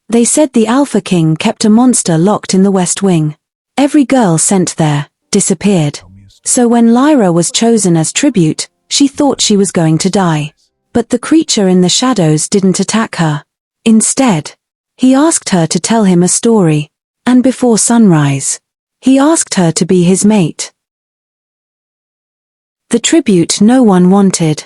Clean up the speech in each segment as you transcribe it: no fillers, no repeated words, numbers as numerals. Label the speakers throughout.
Speaker 1: They said the Alpha King kept a monster locked in the West Wing. Every girl sent there disappeared. So when Lyra was chosen as tribute, she thought she was going to die. But the creature in the shadows didn't attack her. Instead, he asked her to tell him a story. And before sunrise, he asked her to be his mate. The tribute no one wanted.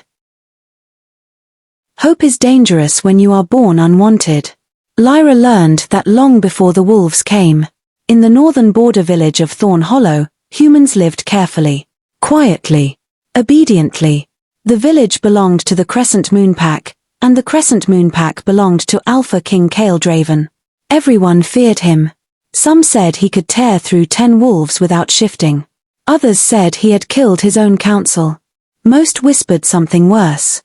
Speaker 1: Hope is dangerous when you are born unwanted. Lyra learned that long before the wolves came. In the northern border village of Thorn Hollow, humans lived carefully, quietly, obediently. The village belonged to the Crescent Moon Pack, and the Crescent Moon Pack belonged to Alpha King Kaledraven. Everyone feared him. Some said he could tear through 10 wolves without shifting. Others said he had killed his own council. Most whispered something worse.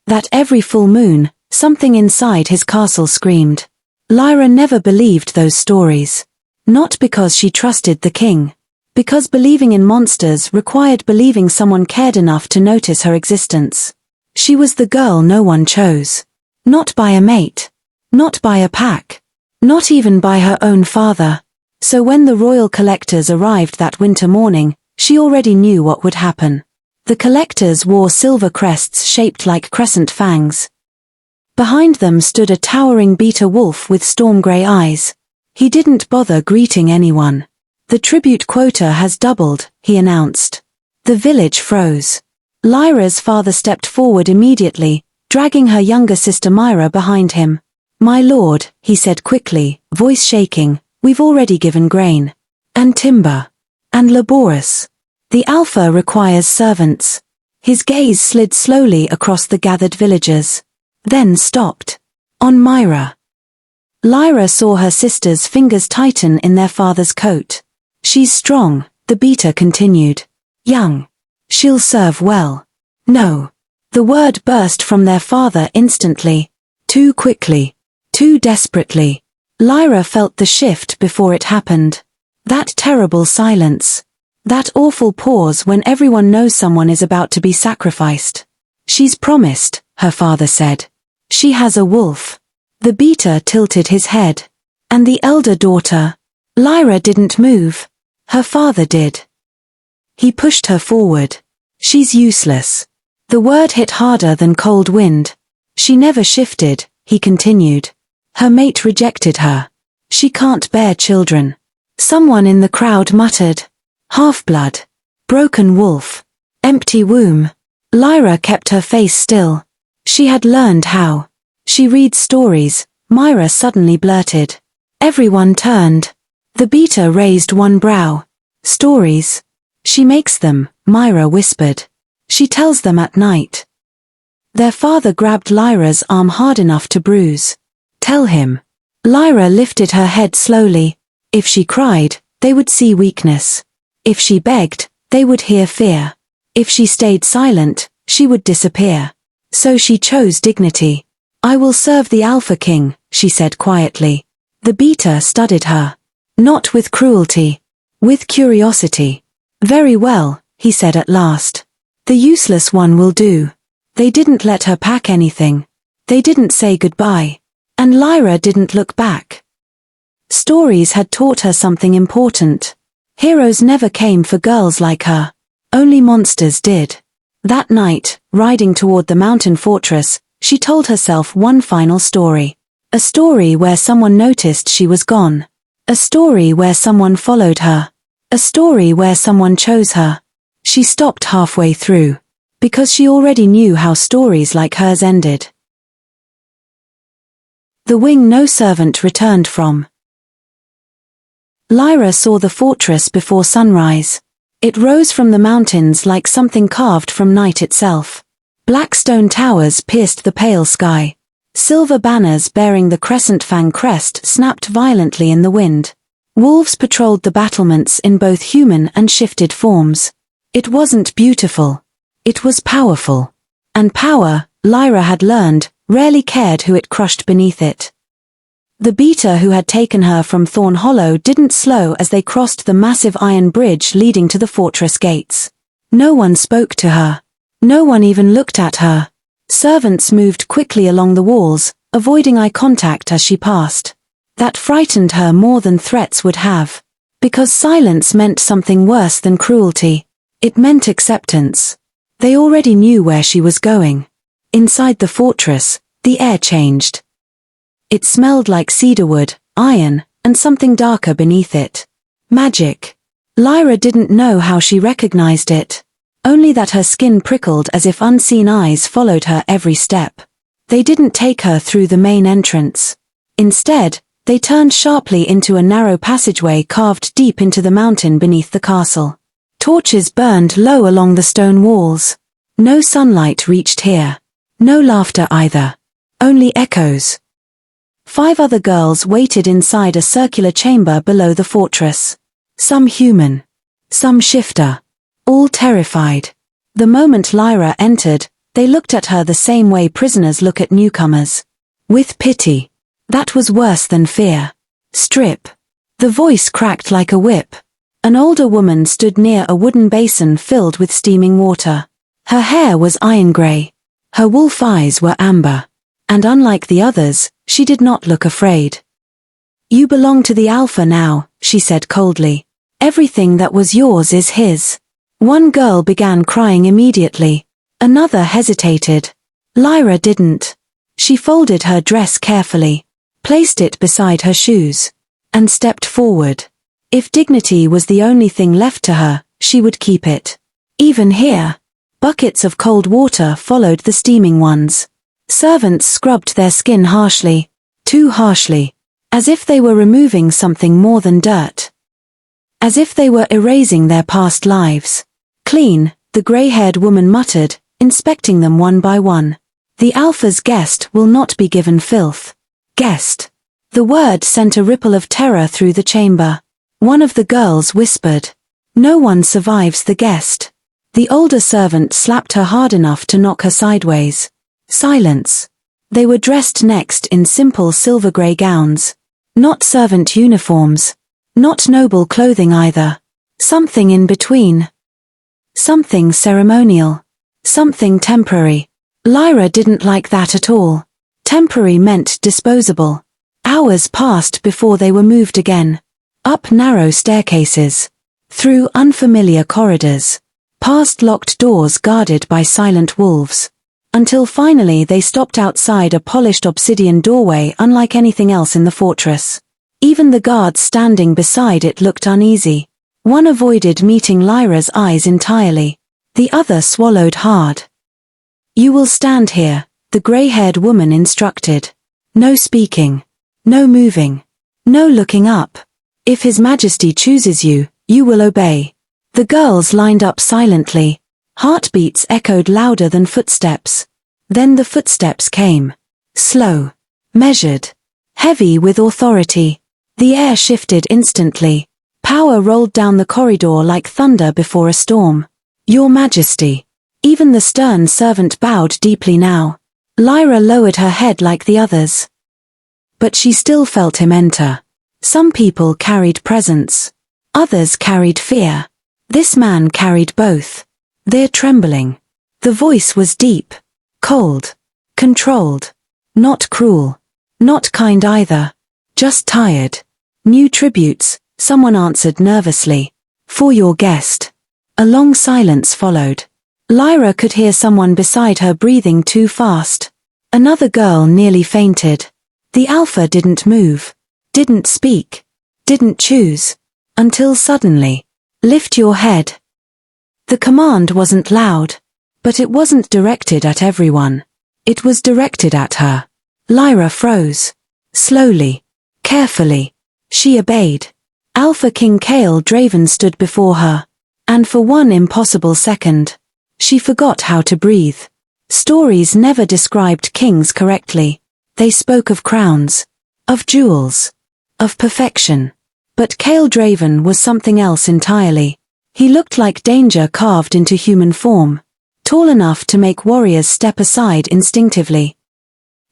Speaker 1: That every full moon, something inside his castle screamed. Lyra never believed those stories. Not because she trusted the king. Because believing in monsters required believing someone cared enough to notice her existence. She was the girl no one chose. Not by a mate. Not by a pack. Not even by her own father. So when the royal collectors arrived that winter morning, she already knew what would happen. The collectors wore silver crests shaped like crescent fangs. Behind them stood a towering beta wolf with storm-grey eyes. He didn't bother greeting anyone. The tribute quota has doubled, he announced. The village froze. Lyra's father stepped forward immediately, dragging her younger sister Myra behind him. My lord, he said quickly, voice shaking, we've already given grain. And timber. And laborious. The Alpha requires servants. His gaze slid slowly across the gathered villagers. Then stopped. On Myra. Lyra saw her sister's fingers tighten in their father's coat. She's strong, the beta continued. Young. She'll serve well. No. The word burst from their father instantly. Too quickly. Too desperately. Lyra felt the shift before it happened. That terrible silence. That awful pause when everyone knows someone is about to be sacrificed. She's promised, her father said. She has a wolf. The beta tilted his head. And the elder daughter. Lyra didn't move. Her father did. He pushed her forward. She's useless. The word hit harder than cold wind. She never shifted, he continued. Her mate rejected her. She can't bear children. Someone in the crowd muttered. Half-blood. Broken wolf. Empty womb. Lyra kept her face still. She had learned how. She reads stories, Myra suddenly blurted. Everyone turned. The beta raised one brow. Stories. She makes them, Myra whispered. She tells them at night. Their father grabbed Lyra's arm hard enough to bruise. Tell him. Lyra lifted her head slowly. If she cried, they would see weakness. If she begged, they would hear fear. If she stayed silent, she would disappear. So she chose dignity. I will serve the Alpha King, she said quietly. The beta studied her. Not with cruelty. With curiosity. Very well, he said at last. The useless one will do. They didn't let her pack anything. They didn't say goodbye. And Lyra didn't look back. Stories had taught her something important. Heroes never came for girls like her. Only monsters did. That night, riding toward the mountain fortress, she told herself one final story. A story where someone noticed she was gone. A story where someone followed her. A story where someone chose her. She stopped halfway through. Because she already knew how stories like hers ended. The wing no servant returned from. Lyra saw the fortress before sunrise. It rose from the mountains like something carved from night itself. Black stone towers pierced the pale sky. Silver banners bearing the Crescent Fang crest snapped violently in the wind. Wolves patrolled the battlements in both human and shifted forms. It wasn't beautiful. It was powerful. And power, Lyra had learned, rarely cared who it crushed beneath it. The beta who had taken her from Thorn Hollow didn't slow as they crossed the massive iron bridge leading to the fortress gates. No one spoke to her. No one even looked at her. Servants moved quickly along the walls, avoiding eye contact as she passed. That frightened her more than threats would have. Because silence meant something worse than cruelty. It meant acceptance. They already knew where she was going. Inside the fortress, the air changed. It smelled like cedarwood, iron, and something darker beneath it. Magic. Lyra didn't know how she recognized it. Only that her skin prickled as if unseen eyes followed her every step. They didn't take her through the main entrance. Instead, they turned sharply into a narrow passageway carved deep into the mountain beneath the castle. Torches burned low along the stone walls. No sunlight reached here. No laughter either. Only echoes. 5 other girls waited inside a circular chamber below the fortress. Some human. Some shifter. All terrified. The moment Lyra entered, they looked at her the same way prisoners look at newcomers. With pity. That was worse than fear. Strip. The voice cracked like a whip. An older woman stood near a wooden basin filled with steaming water. Her hair was iron gray. Her wolf eyes were amber. And unlike the others, she did not look afraid. You belong to the Alpha now, she said coldly. Everything that was yours is his. One girl began crying immediately. Another hesitated. Lyra didn't. She folded her dress carefully, placed it beside her shoes, and stepped forward. If dignity was the only thing left to her, she would keep it. Even here, buckets of cold water followed the steaming ones. Servants scrubbed their skin harshly, too harshly, as if they were removing something more than dirt. As if they were erasing their past lives. Clean, the gray-haired woman muttered, inspecting them one by one. The Alpha's guest will not be given filth. Guest. The word sent a ripple of terror through the chamber. One of the girls whispered. No one survives the guest. The older servant slapped her hard enough to knock her sideways. Silence. They were dressed next in simple silver-gray gowns. Not servant uniforms. Not noble clothing either. Something in between. Something ceremonial. Something temporary. Lyra didn't like that at all. Temporary meant disposable. Hours passed before they were moved again. Up narrow staircases. Through unfamiliar corridors. Past locked doors guarded by silent wolves. Until finally they stopped outside a polished obsidian doorway unlike anything else in the fortress. Even the guards standing beside it looked uneasy. One avoided meeting Lyra's eyes entirely. The other swallowed hard. You will stand here, the gray-haired woman instructed. No speaking. No moving. No looking up. If His Majesty chooses you, you will obey. The girls lined up silently. Heartbeats echoed louder than footsteps. Then the footsteps came. Slow. Measured. Heavy with authority. The air shifted instantly. Power rolled down the corridor like thunder before a storm. Your Majesty. Even the stern servant bowed deeply now. Lyra lowered her head like the others. But she still felt him enter. Some people carried presence. Others carried fear. This man carried both. They're trembling. The voice was deep. Cold. Controlled. Not cruel. Not kind either. Just tired. New tributes, someone answered nervously. For your guest. A long silence followed. Lyra could hear someone beside her breathing too fast. Another girl nearly fainted. The Alpha didn't move. Didn't speak. Didn't choose. Until suddenly. Lift your head. The command wasn't loud. But it wasn't directed at everyone. It was directed at her. Lyra froze. Slowly. Carefully. She obeyed. Alpha King Kale Draven stood before her. And for one impossible second, she forgot how to breathe. Stories never described kings correctly. They spoke of crowns. Of jewels. Of perfection. But Kale Draven was something else entirely. He looked like danger carved into human form. Tall enough to make warriors step aside instinctively.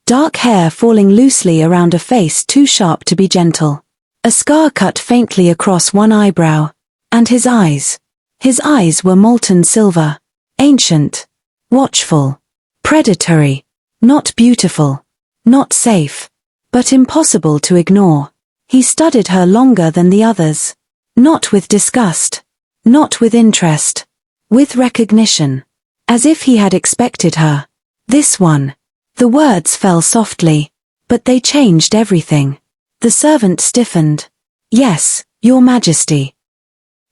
Speaker 1: Dark hair falling loosely around a face too sharp to be gentle. A scar cut faintly across one eyebrow. And his eyes. His eyes were molten silver. Ancient. Watchful. Predatory. Not beautiful. Not safe. But impossible to ignore. He studied her longer than the others. Not with disgust. Not with interest. With recognition. As if he had expected her. This one. The words fell softly. But they changed everything. The servant stiffened. Yes, Your Majesty.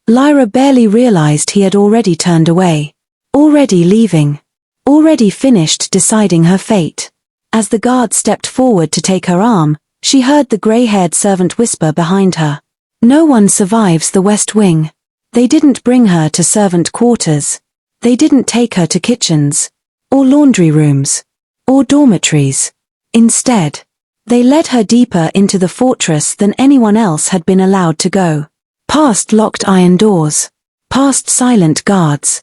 Speaker 1: Lyra barely realized he had already turned away. Already leaving. Already finished deciding her fate. As the guard stepped forward to take her arm, she heard the grey-haired servant whisper behind her. No one survives the West Wing. They didn't bring her to servant quarters. They didn't take her to kitchens. Or laundry rooms. Or dormitories. Instead, they led her deeper into the fortress than anyone else had been allowed to go. Past locked iron doors. Past silent guards.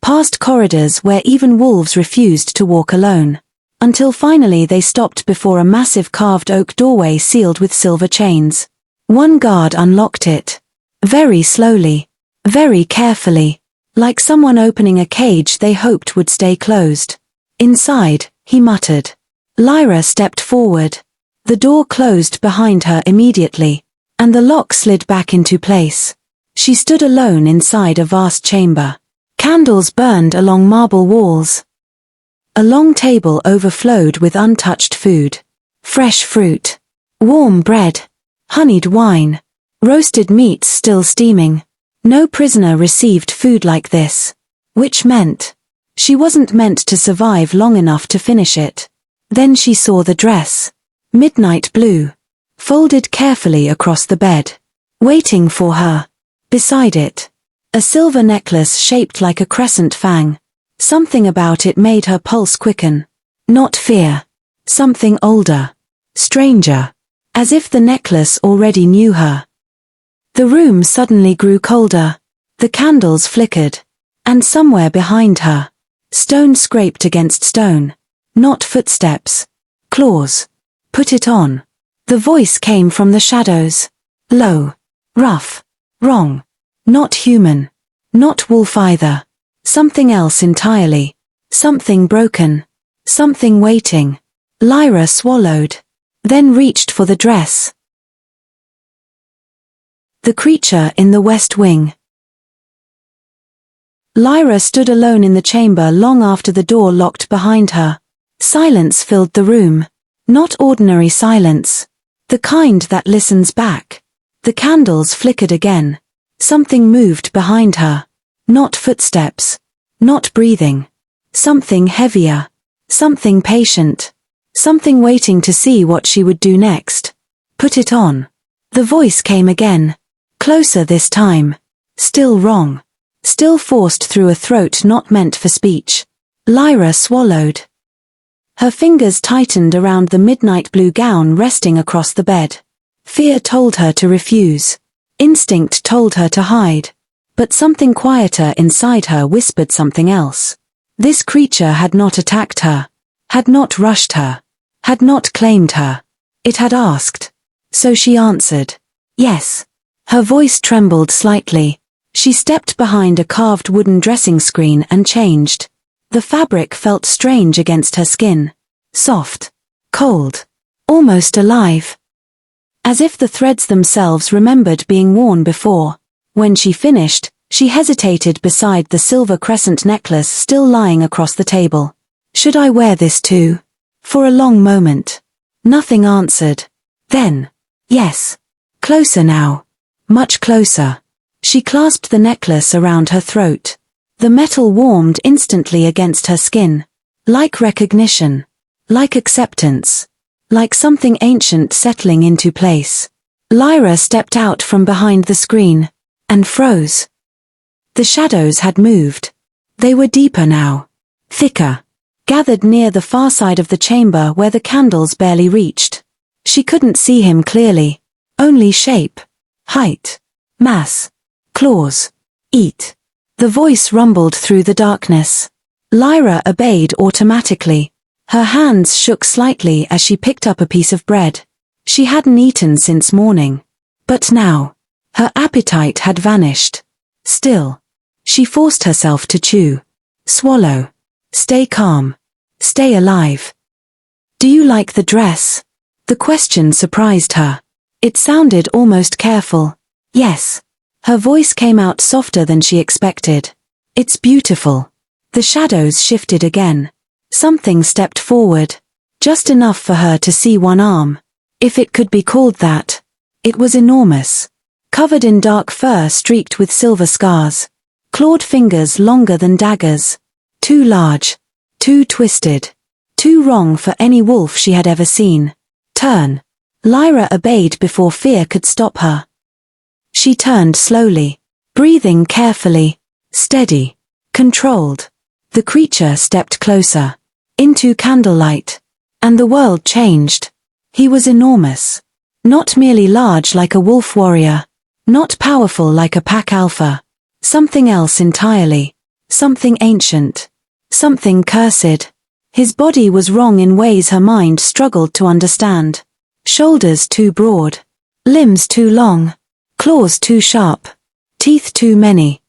Speaker 1: Past corridors where even wolves refused to walk alone. Until finally they stopped before a massive carved oak doorway sealed with silver chains. One guard unlocked it. Very slowly. Very carefully. Like someone opening a cage they hoped would stay closed. Inside, he muttered. Lyra stepped forward. The door closed behind her immediately, and the lock slid back into place. She stood alone inside a vast chamber. Candles burned along marble walls. A long table overflowed with untouched food. Fresh fruit. Warm bread. Honeyed wine. Roasted meats still steaming. No prisoner received food like this. Which meant she wasn't meant to survive long enough to finish it. Then she saw the dress. Midnight blue. Folded carefully across the bed. Waiting for her. Beside it. A silver necklace shaped like a crescent fang. Something about it made her pulse quicken. Not fear. Something older. Stranger. As if the necklace already knew her. The room suddenly grew colder. The candles flickered. And somewhere behind her. Stone scraped against stone. Not footsteps. Claws. Put it on. The voice came from the shadows. Low. Rough. Wrong. Not human. Not wolf either. Something else entirely. Something broken. Something waiting. Lyra swallowed. Then reached for the dress. The creature in the West Wing. Lyra stood alone in the chamber long after the door locked behind her. Silence filled the room. Not ordinary silence. The kind that listens back. The candles flickered again. Something moved behind her. Not footsteps. Not breathing. Something heavier. Something patient. Something waiting to see what she would do next. Put it on. The voice came again. Closer this time. Still wrong. Still forced through a throat not meant for speech. Lyra swallowed. Her fingers tightened around the midnight blue gown resting across the bed. Fear told her to refuse. Instinct told her to hide. But something quieter inside her whispered something else. This creature had not attacked her. Had not rushed her. Had not claimed her. It had asked. So she answered. Yes. Her voice trembled slightly. She stepped behind a carved wooden dressing screen and changed. The fabric felt strange against her skin. Soft. Cold. Almost alive. As if the threads themselves remembered being worn before. When she finished, she hesitated beside the silver crescent necklace still lying across the table. Should I wear this too? For a long moment. Nothing answered. Then. Yes. Closer now. Much closer. She clasped the necklace around her throat. The metal warmed instantly against her skin. Like recognition. Like acceptance. Like something ancient settling into place. Lyra stepped out from behind the screen. And froze. The shadows had moved. They were deeper now. Thicker. Gathered near the far side of the chamber where the candles barely reached. She couldn't see him clearly. Only shape. Height. Mass. Claws. Eat. The voice rumbled through the darkness. Lyra obeyed automatically. Her hands shook slightly as she picked up a piece of bread. She hadn't eaten since morning. But now, her appetite had vanished. Still, she forced herself to chew. Swallow. Stay calm. Stay alive. Do you like the dress? The question surprised her. It sounded almost careful. Yes. Her voice came out softer than she expected. It's beautiful. The shadows shifted again. Something stepped forward. Just enough for her to see one arm. If it could be called that. It was enormous. Covered in dark fur streaked with silver scars. Clawed fingers longer than daggers. Too large. Too twisted. Too wrong for any wolf she had ever seen. Turn. Lyra obeyed before fear could stop her. She turned slowly, breathing carefully, steady, controlled. The creature stepped closer, into candlelight, and the world changed. He was enormous. Not merely large like a wolf warrior, not powerful like a pack alpha. Something else entirely. Something ancient. Something cursed. His body was wrong in ways her mind struggled to understand. Shoulders too broad. Limbs too long. Claws too sharp. Teeth too many.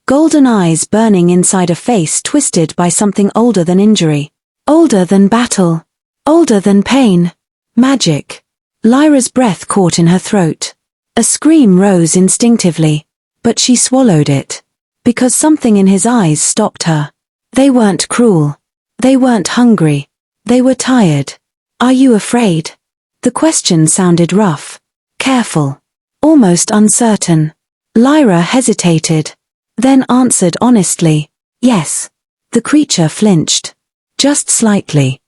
Speaker 1: Golden eyes burning inside a face twisted by something older than injury. Older than battle. Older than pain. Magic. Lyra's breath caught in her throat. A scream rose instinctively, but she swallowed it. Because something in his eyes stopped her. They weren't cruel. They weren't hungry. They were tired. Are you afraid? The question sounded rough. Careful. Almost uncertain. Lyra hesitated. Then answered honestly. Yes. The creature flinched. Just slightly.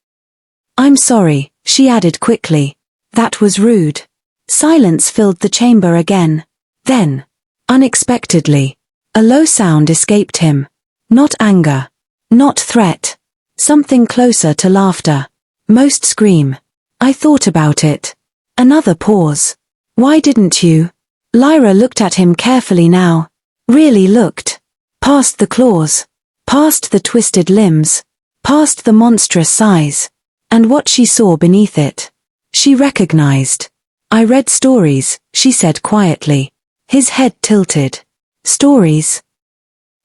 Speaker 1: I'm sorry, she added quickly. That was rude. Silence filled the chamber again. Then, unexpectedly, a low sound escaped him. Not anger. Not threat. Something closer to laughter. Most scream. I thought about it. Another pause. Why didn't you? Lyra looked at him carefully now. Really looked. Past the claws. Past the twisted limbs. Past the monstrous size. And what she saw beneath it. She recognized. I read stories, she said quietly. His head tilted. Stories?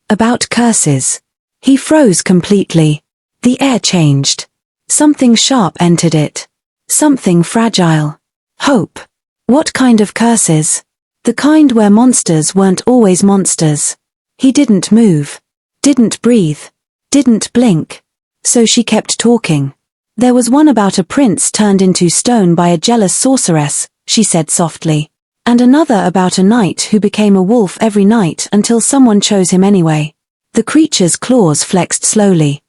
Speaker 1: About curses. He froze completely. The air changed. Something sharp entered it. Something fragile. Hope. What kind of curses? The kind where monsters weren't always monsters. He didn't move. Didn't breathe. Didn't blink. So she kept talking. There was one about a prince turned into stone by a jealous sorceress, she said softly. And another about a knight who became a wolf every night until someone chose him anyway. The creature's claws flexed slowly.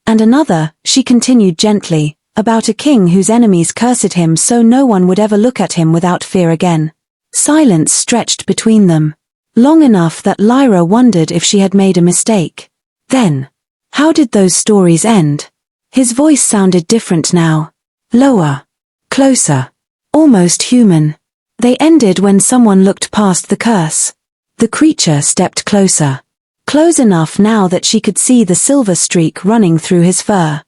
Speaker 1: And another, she continued gently, about a king whose enemies cursed him so no one would ever look at him without fear again. Silence stretched between them. Long enough that Lyra wondered if she had made a mistake. Then, how did those stories end? His voice sounded different now. Lower. Closer. Almost human. They ended when someone looked past the curse. The creature stepped closer. Close enough now that she could see the silver streak running through his fur.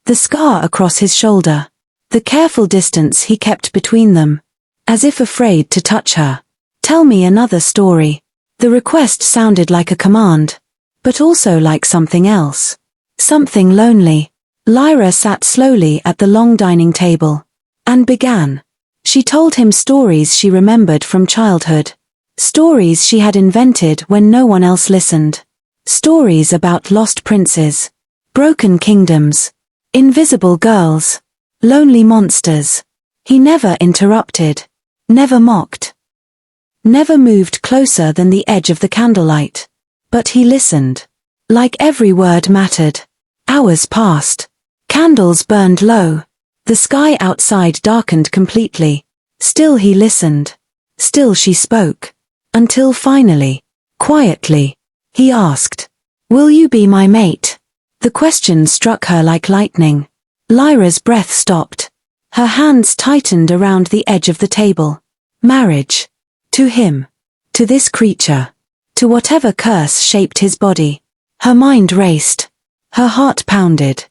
Speaker 1: The scar across his shoulder. The careful distance he kept between them. As if afraid to touch her. Tell me another story. The request sounded like a command. But also like something else. Something lonely. Lyra sat slowly at the long dining table. And began. She told him stories she remembered from childhood. Stories she had invented when no one else listened. Stories about lost princes. Broken kingdoms. Invisible girls. Lonely monsters. He never interrupted. Never mocked. Never moved closer than the edge of the candlelight. But he listened. Like every word mattered. Hours passed. Candles burned low. The sky outside darkened completely. Still he listened. Still she spoke. Until finally, quietly, he asked, "Will you be my mate?" The question struck her like lightning. Lyra's breath stopped. Her hands tightened around the edge of the table. Marriage. To him. To this creature. To whatever curse shaped his body. Her mind raced. Her heart pounded.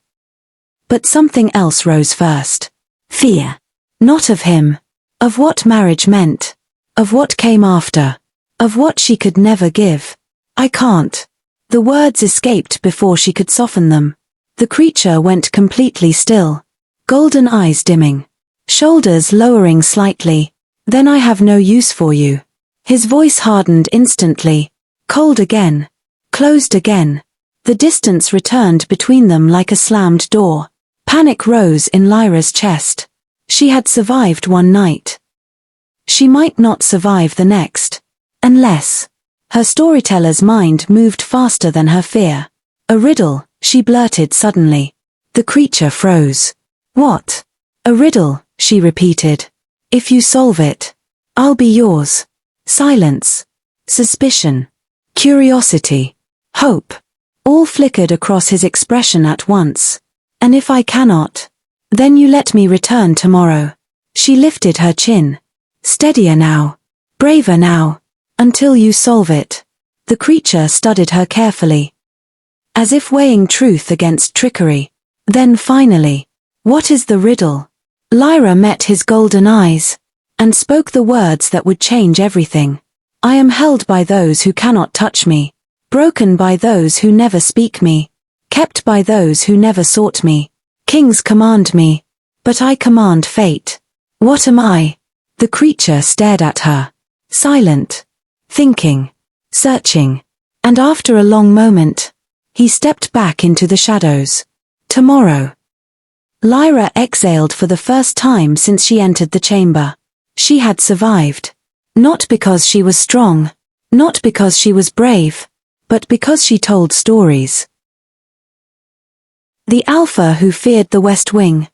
Speaker 1: But something else rose first. Fear. Not of him. Of what marriage meant. Of what came after. Of what she could never give. I can't. The words escaped before she could soften them. The creature went completely still. golden eyes dimming, shoulders lowering slightly. Then I have no use for you. His voice hardened instantly, cold again, closed again. The distance returned between them like a slammed door. Panic rose in Lyra's chest. She had survived one night. She might not survive the next. Unless. Her storyteller's mind moved faster than her fear. A riddle, she blurted suddenly. The creature froze. What? A riddle, she repeated. If you solve it, I'll be yours. Silence. Suspicion. Curiosity. Hope. All flickered across his expression at once. And if I cannot, then you let me return tomorrow. She lifted her chin. Steadier now. Braver now. Until you solve it. The creature studied her carefully, as if weighing truth against trickery. Then finally, what is the riddle? Lyra met his golden eyes, and spoke the words that would change everything. I am held by those who cannot touch me, broken by those who never speak me, kept by those who never sought me. Kings command me, but I command fate. What am I? The creature stared at her, silent, thinking, searching, and after a long moment, he stepped back into the shadows. Tomorrow. Lyra exhaled for the first time since she entered the chamber. She had survived. Not because she was strong, not because she was brave, but because she told stories. The Alpha Who Feared the West Wing.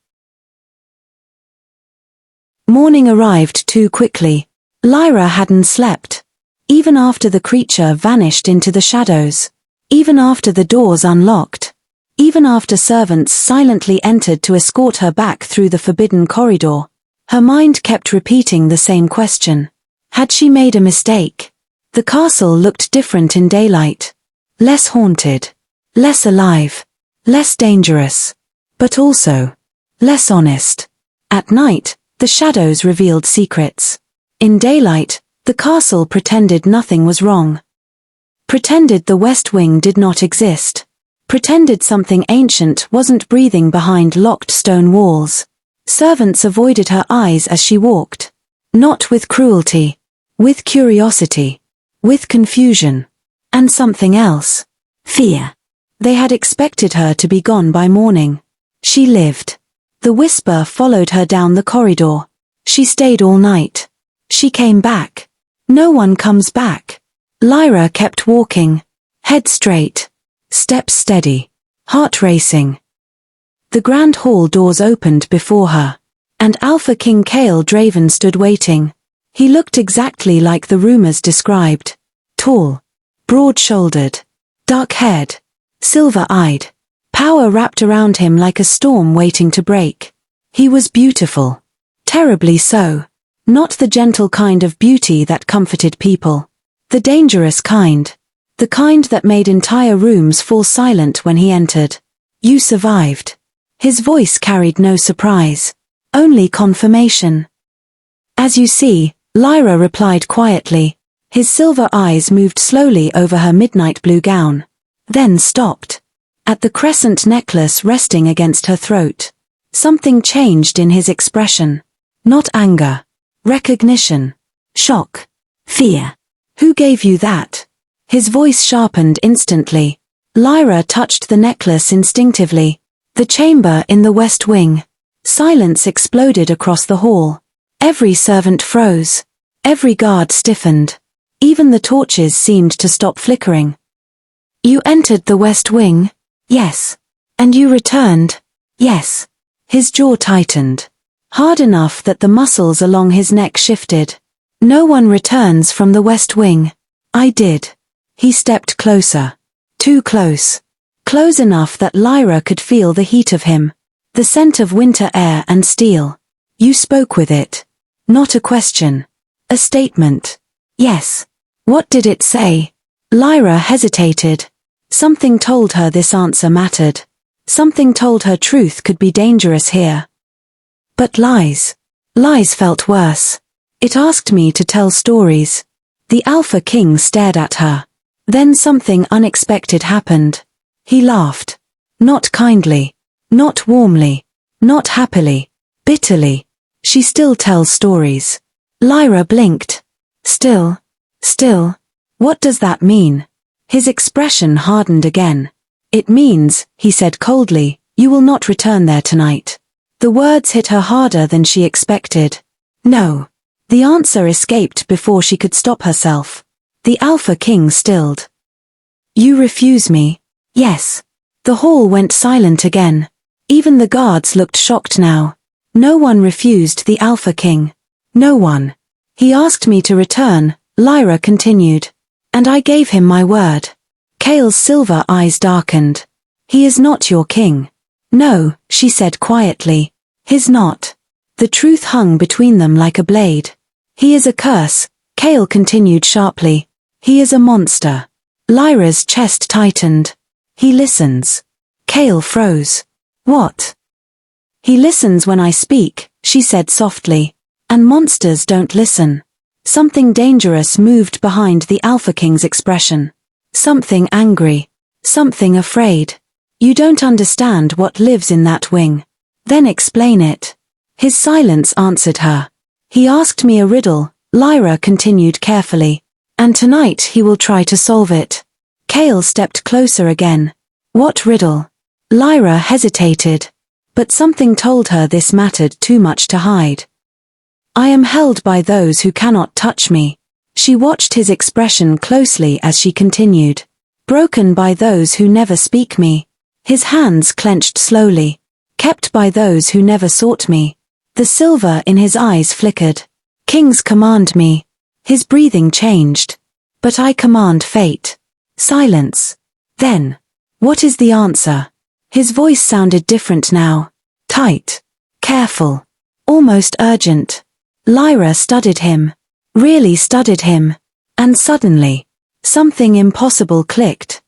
Speaker 1: Morning arrived too quickly. Lyra hadn't slept. Even after the creature vanished into the shadows. Even after the doors unlocked. Even after servants silently entered to escort her back through the forbidden corridor. Her mind kept repeating the same question. Had she made a mistake? The castle looked different in daylight. Less haunted. Less alive. Less dangerous. But also less honest. At night, the shadows revealed secrets. In daylight, the castle pretended nothing was wrong. Pretended the West Wing did not exist. Pretended something ancient wasn't breathing behind locked stone walls. Servants avoided her eyes as she walked. Not with cruelty. With curiosity. With confusion. And something else. Fear. They had expected her to be gone by morning. She lived. The whisper followed her down the corridor. She stayed all night. She came back. No one comes back. Lyra kept walking. Head straight. Steps steady. Heart racing. The grand hall doors opened before her. And Alpha King Kale Draven stood waiting. He looked exactly like the rumors described. Tall. Broad-shouldered. Dark-haired. Silver-eyed. Power wrapped around him like a storm waiting to break. He was beautiful. Terribly so. Not the gentle kind of beauty that comforted people. The dangerous kind. The kind that made entire rooms fall silent when he entered. You survived. His voice carried no surprise. Only confirmation. As you see, Lyra replied quietly. His silver eyes moved slowly over her midnight blue gown. Then stopped. At the crescent necklace resting against her throat. Something changed in his expression. Not anger. Recognition. Shock. Fear. Who gave you that? His voice sharpened instantly. Lyra touched the necklace instinctively. The chamber in the West Wing. Silence exploded across the hall. Every servant froze. Every guard stiffened. Even the torches seemed to stop flickering. You entered the West Wing? Yes. And you returned? Yes. His jaw tightened. Hard enough that the muscles along his neck shifted. No one returns from the West Wing. I did. He stepped closer. Too close. Close enough that Lyra could feel the heat of him. The scent of winter air and steel. You spoke with it. Not a question. A statement. Yes. What did it say? Lyra hesitated. Something told her this answer mattered. Something told her truth could be dangerous here. But lies. Lies felt worse. It asked me to tell stories. The Alpha King stared at her. Then something unexpected happened. He laughed. Not kindly. Not warmly. Not happily. Bitterly. She still tells stories. Lyra blinked. Still. What does that mean? His expression hardened again. It means, he said coldly, you will not return there tonight. The words hit her harder than she expected. No. The answer escaped before she could stop herself. The Alpha King stilled. You refuse me? Yes. The hall went silent again. Even the guards looked shocked now. No one refused the Alpha King. No one. He asked me to return, Lyra continued. And I gave him my word. Kale's silver eyes darkened. He is not your king. No, she said quietly. He's not. The truth hung between them like a blade. He is a curse, Kale continued sharply. He is a monster. Lyra's chest tightened. He listens. Kale froze. What? He listens when I speak, she said softly. And monsters don't listen. Something dangerous moved behind the Alpha King's expression. Something angry. Something afraid. You don't understand what lives in that wing. Then explain it. His silence answered her. He asked me a riddle, Lyra continued carefully. And tonight he will try to solve it. Kale stepped closer again. What riddle? Lyra hesitated. But something told her this mattered too much to hide. I am held by those who cannot touch me. She watched his expression closely as she continued. Broken by those who never speak me. His hands clenched slowly. Kept by those who never sought me. The silver in his eyes flickered. Kings command me. His breathing changed. But I command fate. Silence. Then. What is the answer? His voice sounded different now. Tight. Careful. Almost urgent. Lyra studied him. Really studied him. And suddenly, something impossible clicked.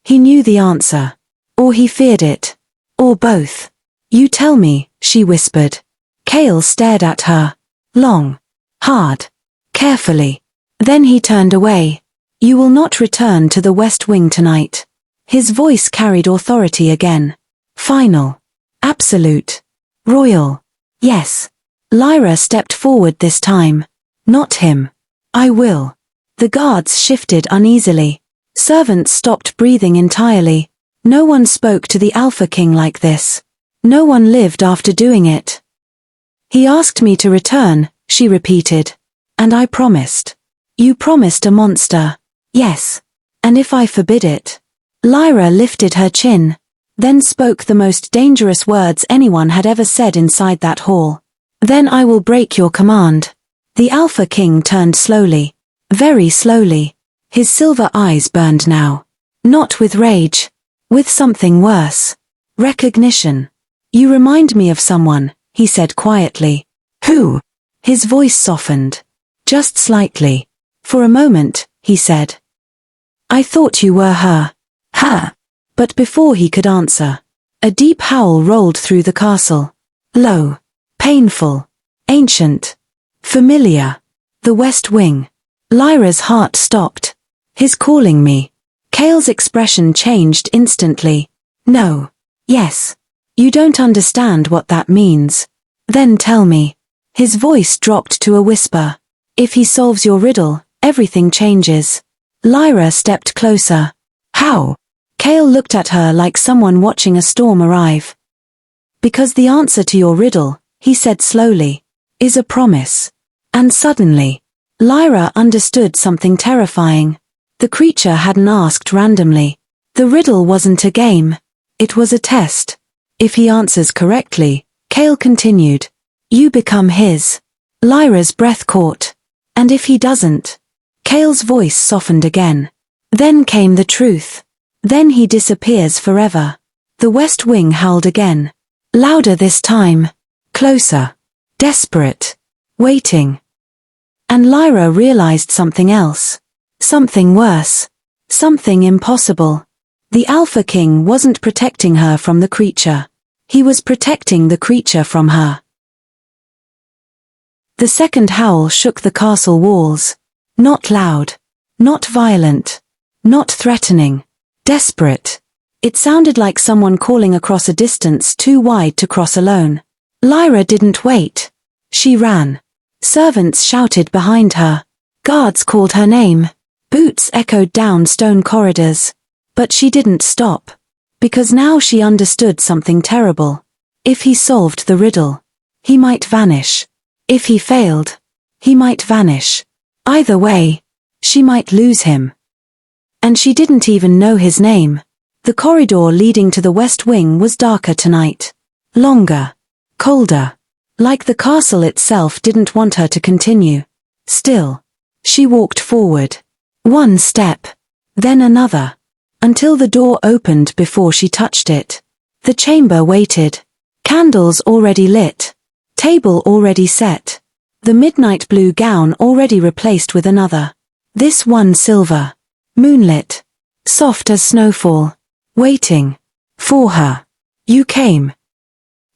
Speaker 1: He knew the answer. Or he feared it. Or both. You tell me, she whispered. Kale stared at her. Long. Hard. Carefully. Then he turned away. You will not return to the West Wing tonight. His voice carried authority again. Final. Absolute. Royal. Yes. Lyra stepped forward this time. Not him. I will. The guards shifted uneasily. Servants stopped breathing entirely. No one spoke to the Alpha King like this. No one lived after doing it. He asked me to return, she repeated. And I promised. You promised a monster. Yes. And if I forbid it? Lyra lifted her chin. Then spoke the most dangerous words anyone had ever said inside that hall. Then I will break your command. The Alpha King turned slowly. Very slowly. His silver eyes burned now. Not with rage. With something worse. Recognition. You remind me of someone, he said quietly. Who? His voice softened. Just slightly. For a moment, he said. I thought you were her. Her. But before he could answer, a deep howl rolled through the castle. Low. Painful. Ancient. Familiar. The West Wing. Lyra's heart stopped. His calling me. Kale's expression changed instantly. No. Yes. You don't understand what that means. Then tell me. His voice dropped to a whisper. If he solves your riddle, everything changes. Lyra stepped closer. How? Kale looked at her like someone watching a storm arrive. Because the answer to your riddle, he said slowly, is a promise. And suddenly, Lyra understood something terrifying. The creature hadn't asked randomly. The riddle wasn't a game. It was a test. If he answers correctly, Kale continued, you become his. Lyra's breath caught. And if he doesn't? Kale's voice softened again. Then came the truth. Then he disappears forever. The West Wing howled again. Louder this time. Closer. Desperate. Waiting. And Lyra realized something else. Something worse. Something impossible. The Alpha King wasn't protecting her from the creature. He was protecting the creature from her. The second howl shook the castle walls. Not loud. Not violent. Not threatening. Desperate. It sounded like someone calling across a distance too wide to cross alone. Lyra didn't wait. She ran. Servants shouted behind her. Guards called her name. Boots echoed down stone corridors. But she didn't stop. Because now she understood something terrible. If he solved the riddle, he might vanish. If he failed, he might vanish. Either way, she might lose him. And she didn't even know his name. The corridor leading to the west wing was darker tonight. Longer. Colder. Like the castle itself didn't want her to continue. Still, she walked forward. One step. Then another. Until the door opened before she touched it. The chamber waited. Candles already lit. Table already set. The midnight blue gown already replaced with another. This one silver. Moonlit. Soft as snowfall. Waiting. For her. You came.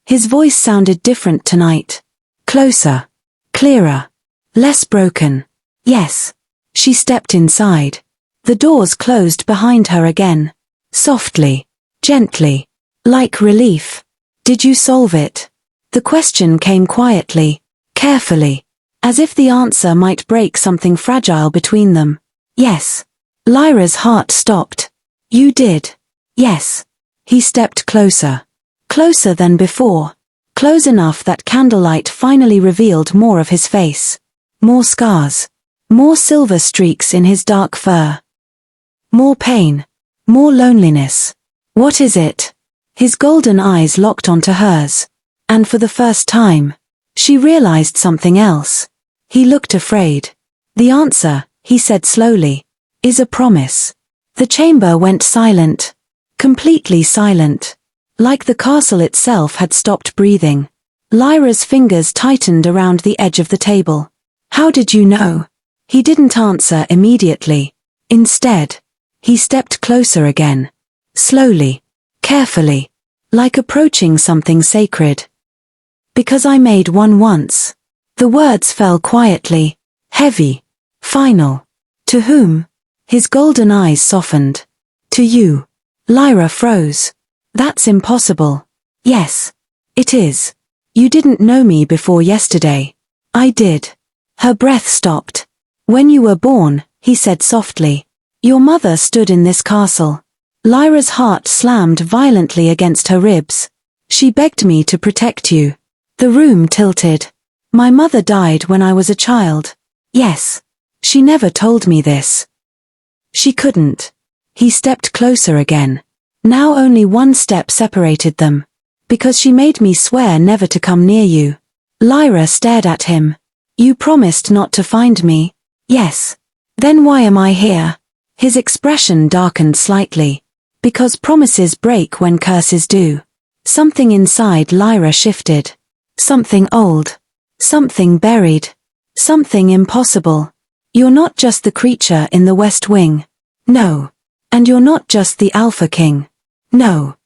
Speaker 1: His voice sounded different tonight. Closer. Clearer. Less broken. Yes. She stepped inside. The doors closed behind her again. Softly. Gently. Like relief. Did you solve it? The question came quietly. Carefully. As if the answer might break something fragile between them. Yes. Lyra's heart stopped. You did. Yes. He stepped closer. Closer than before. Close enough that candlelight finally revealed more of his face. More scars. More silver streaks in his dark fur. More pain. More loneliness. What is it? His golden eyes locked onto hers. And for the first time, she realized something else. He looked afraid. The answer, he said slowly, is a promise. The chamber went silent. Completely silent. Like the castle itself had stopped breathing. Lyra's fingers tightened around the edge of the table. How did you know? He didn't answer immediately. Instead, he stepped closer again. Slowly. Carefully. Like approaching something sacred. Because I made one once. The words fell quietly. Heavy. Final. To whom? His golden eyes softened. To you. Lyra froze. That's impossible. Yes. It is. You didn't know me before yesterday. I did. Her breath stopped. When you were born, he said softly. Your mother stood in this castle. Lyra's heart slammed violently against her ribs. She begged me to protect you. The room tilted. My mother died when I was a child. Yes. She never told me this. She couldn't. He stepped closer again. Now only one step separated them. Because she made me swear never to come near you. Lyra stared at him. You promised not to find me. Yes. Then why am I here? His expression darkened slightly. Because promises break when curses do. Something inside Lyra shifted. Something old. Something buried. Something impossible. You're not just the creature in the West Wing. No. And you're not just the Alpha King. No.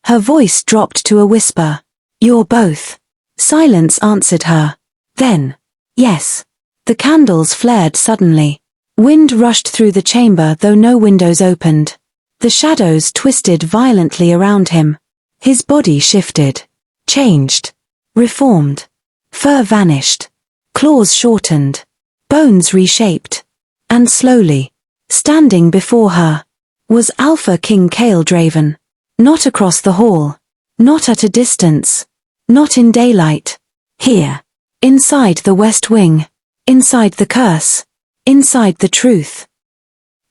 Speaker 1: Her voice dropped to a whisper. You're both. Silence answered her. Then. Yes. The candles flared suddenly. Wind rushed through the chamber though no windows opened. The shadows twisted violently around him. His body shifted. Changed. Reformed. Fur vanished. Claws shortened. Bones reshaped. And slowly, standing before her, was Alpha King Draven. Not across the hall. Not at a distance. Not in daylight. Here. Inside the West Wing. Inside the curse. Inside the truth.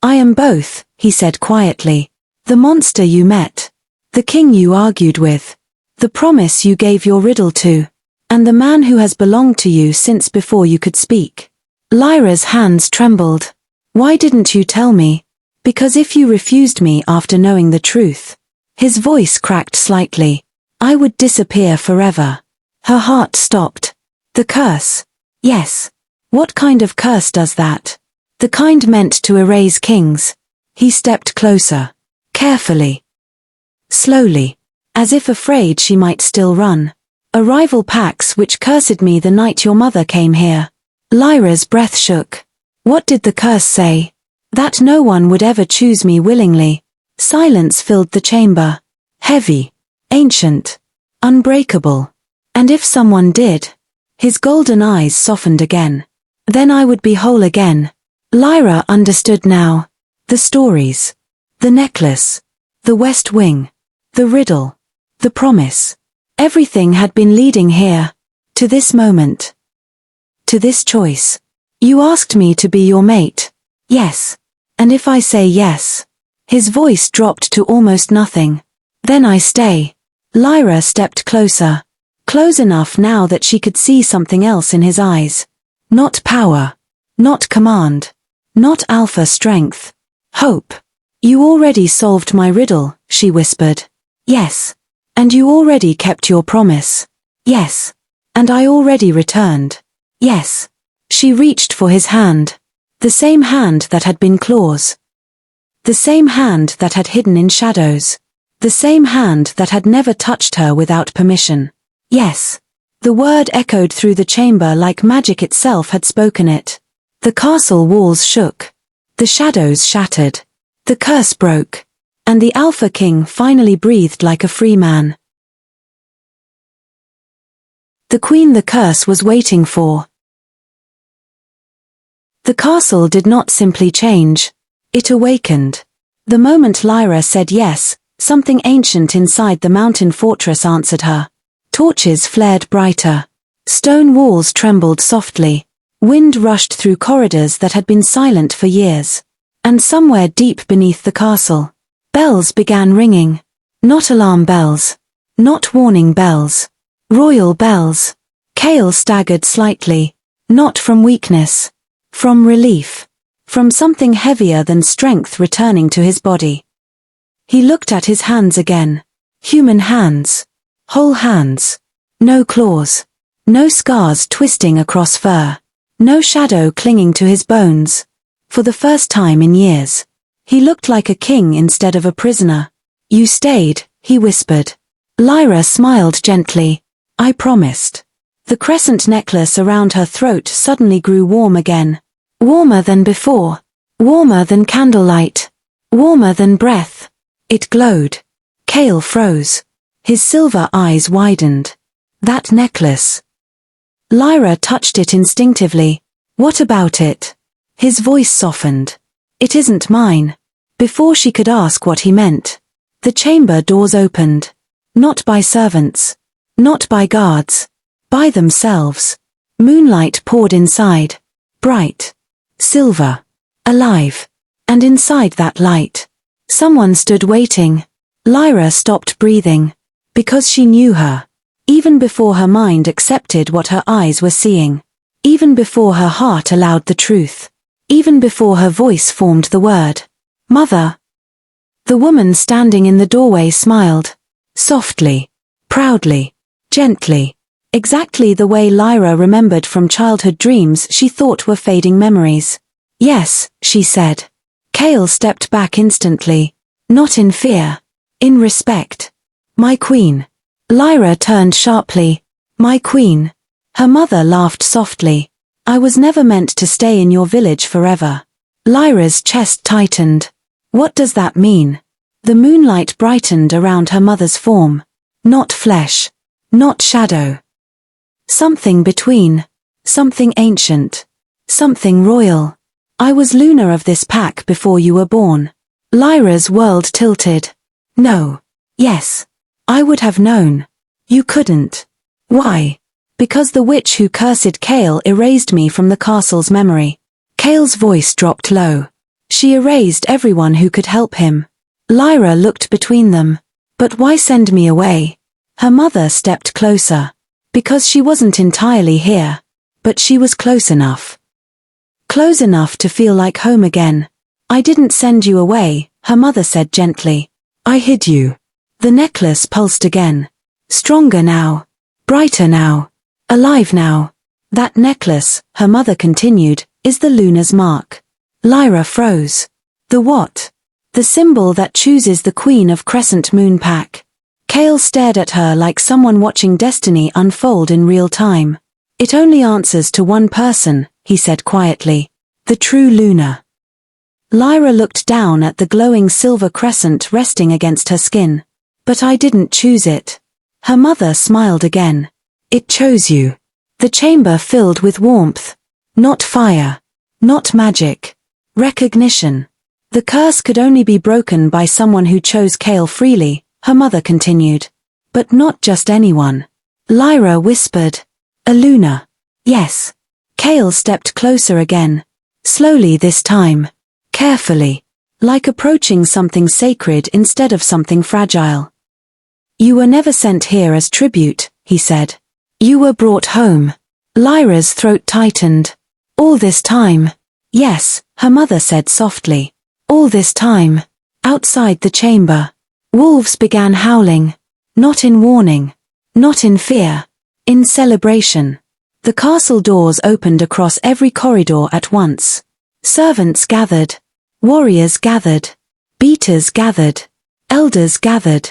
Speaker 1: I am both, he said quietly. The monster you met. The king you argued with. The promise you gave your riddle to. And the man who has belonged to you since before you could speak. Lyra's hands trembled. Why didn't you tell me? Because if you refused me after knowing the truth. His voice cracked slightly. I would disappear forever. Her heart stopped. The curse. Yes. What kind of curse does that? The kind meant to erase kings. He stepped closer. Carefully. Slowly. As if afraid she might still run. A rival pax which cursed me the night your mother came here. Lyra's breath shook. What did the curse say? That no one would ever choose me willingly. Silence filled the chamber. Heavy, ancient, unbreakable. And if someone did, his golden eyes softened again. Then I would be whole again. Lyra understood now. The stories. The necklace. The West Wing. The riddle. The promise. Everything had been leading here. To this moment. To this choice. You asked me to be your mate. Yes. And if I say yes. His voice dropped to almost nothing. Then I stay. Lyra stepped closer. Close enough now that she could see something else in his eyes. Not power. Not command. Not alpha strength. Hope. You already solved my riddle, she whispered. Yes. And you already kept your promise. Yes. And I already returned. Yes. She reached for his hand. The same hand that had been claws. The same hand that had hidden in shadows. The same hand that had never touched her without permission. Yes. The word echoed through the chamber like magic itself had spoken it. The castle walls shook. The shadows shattered. The curse broke. And the Alpha King finally breathed like a free man. The queen the curse was waiting for. The castle did not simply change. It awakened. The moment Lyra said yes, something ancient inside the mountain fortress answered her. Torches flared brighter. Stone walls trembled softly. Wind rushed through corridors that had been silent for years. And somewhere deep beneath the castle, bells began ringing. Not alarm bells. Not warning bells. Royal bells. Kale staggered slightly. Not from weakness. From relief. From something heavier than strength returning to his body. He looked at his hands again. Human hands. Whole hands. No claws. No scars twisting across fur. No shadow clinging to his bones. For the first time in years. He looked like a king instead of a prisoner. You stayed, he whispered. Lyra smiled gently. I promised. The crescent necklace around her throat suddenly grew warm again. Warmer than before. Warmer than candlelight. Warmer than breath. It glowed. Kale froze. His silver eyes widened. That necklace. Lyra touched it instinctively. What about it? His voice softened. It isn't mine. Before she could ask what he meant, the chamber doors opened. Not by servants. Not by guards. By themselves. Moonlight poured inside. Bright. Silver. Alive. And inside that light, someone stood waiting. Lyra stopped breathing. Because she knew her. Even before her mind accepted what her eyes were seeing. Even before her heart allowed the truth. Even before her voice formed the word. Mother. The woman standing in the doorway smiled. Softly. Proudly. Gently. Exactly the way Lyra remembered from childhood dreams she thought were fading memories. Yes, she said. Kale stepped back instantly. Not in fear. In respect. My queen. Lyra turned sharply. My queen. Her mother laughed softly. I was never meant to stay in your village forever. Lyra's chest tightened. What does that mean? The moonlight brightened around her mother's form. Not flesh. Not shadow. Something between. Something ancient. Something royal. I was Luna of this pack before you were born. Lyra's world tilted. No. Yes. I would have known. You couldn't. Why? Because the witch who cursed Kale erased me from the castle's memory. Kale's voice dropped low. She erased everyone who could help him. Lyra looked between them. But why send me away? Her mother stepped closer. Because she wasn't entirely here. But she was close enough. Close enough to feel like home again. I didn't send you away, her mother said gently. I hid you. The necklace pulsed again. Stronger now. Brighter now. Alive now. That necklace, her mother continued, is the Luna's mark. Lyra froze. The what? The symbol that chooses the queen of Crescent Moon Pack. Kale stared at her like someone watching destiny unfold in real time. It only answers to one person, he said quietly. The true Luna. Lyra looked down at the glowing silver crescent resting against her skin. But I didn't choose it. Her mother smiled again. It chose you. The chamber filled with warmth. Not fire. Not magic. Recognition. The curse could only be broken by someone who chose Kale freely, her mother continued. But not just anyone. Lyra whispered. Alina. Yes. Kale stepped closer again. Slowly this time. Carefully. Like approaching something sacred instead of something fragile. You were never sent here as tribute, he said. You were brought home. Lyra's throat tightened. All this time. Yes, her mother said softly. All this time. Outside the chamber. Wolves began howling. Not in warning. Not in fear. In celebration. The castle doors opened across every corridor at once. Servants gathered. Warriors gathered. Beaters gathered. Elders gathered.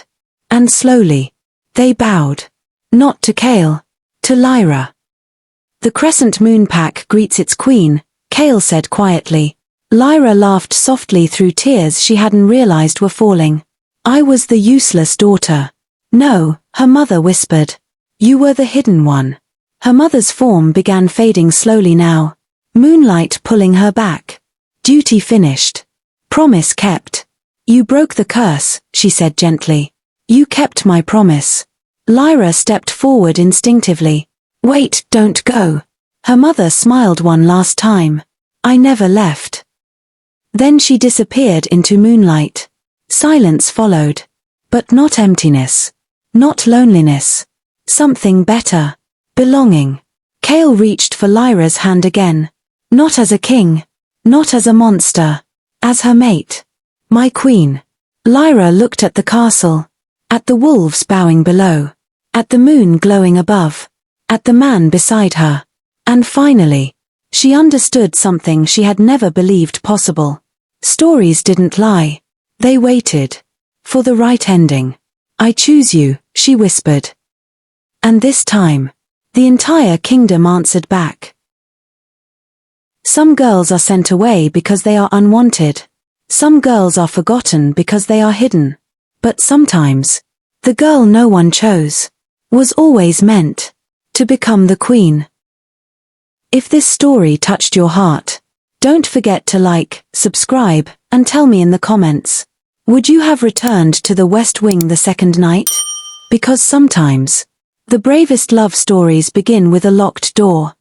Speaker 1: And slowly. They bowed. Not to Kale. To Lyra. The crescent moon pack greets its queen, Kale said quietly. Lyra laughed softly through tears she hadn't realized were falling. I was the useless daughter. No, her mother whispered. You were the hidden one. Her mother's form began fading slowly now. Moonlight pulling her back. Duty finished. Promise kept. You broke the curse, she said gently. You kept my promise. Lyra stepped forward instinctively. Wait, don't go. Her mother smiled one last time. I never left. Then she disappeared into moonlight. Silence followed. But not emptiness. Not loneliness. Something better. Belonging. Kale reached for Lyra's hand again. Not as a king. Not as a monster. As her mate. My queen. Lyra looked at the castle. At the wolves bowing below. At the moon glowing above. At the man beside her. And finally, she understood something she had never believed possible. Stories didn't lie. They waited. For the right ending. I choose you, she whispered. And this time, the entire kingdom answered back. Some girls are sent away because they are unwanted. Some girls are forgotten because they are hidden. But sometimes, the girl no one chose, was always meant to become the queen. If this story touched your heart, don't forget to like, subscribe, and tell me in the comments. Would you have returned to the West Wing the second night? Because sometimes, the bravest love stories begin with a locked door.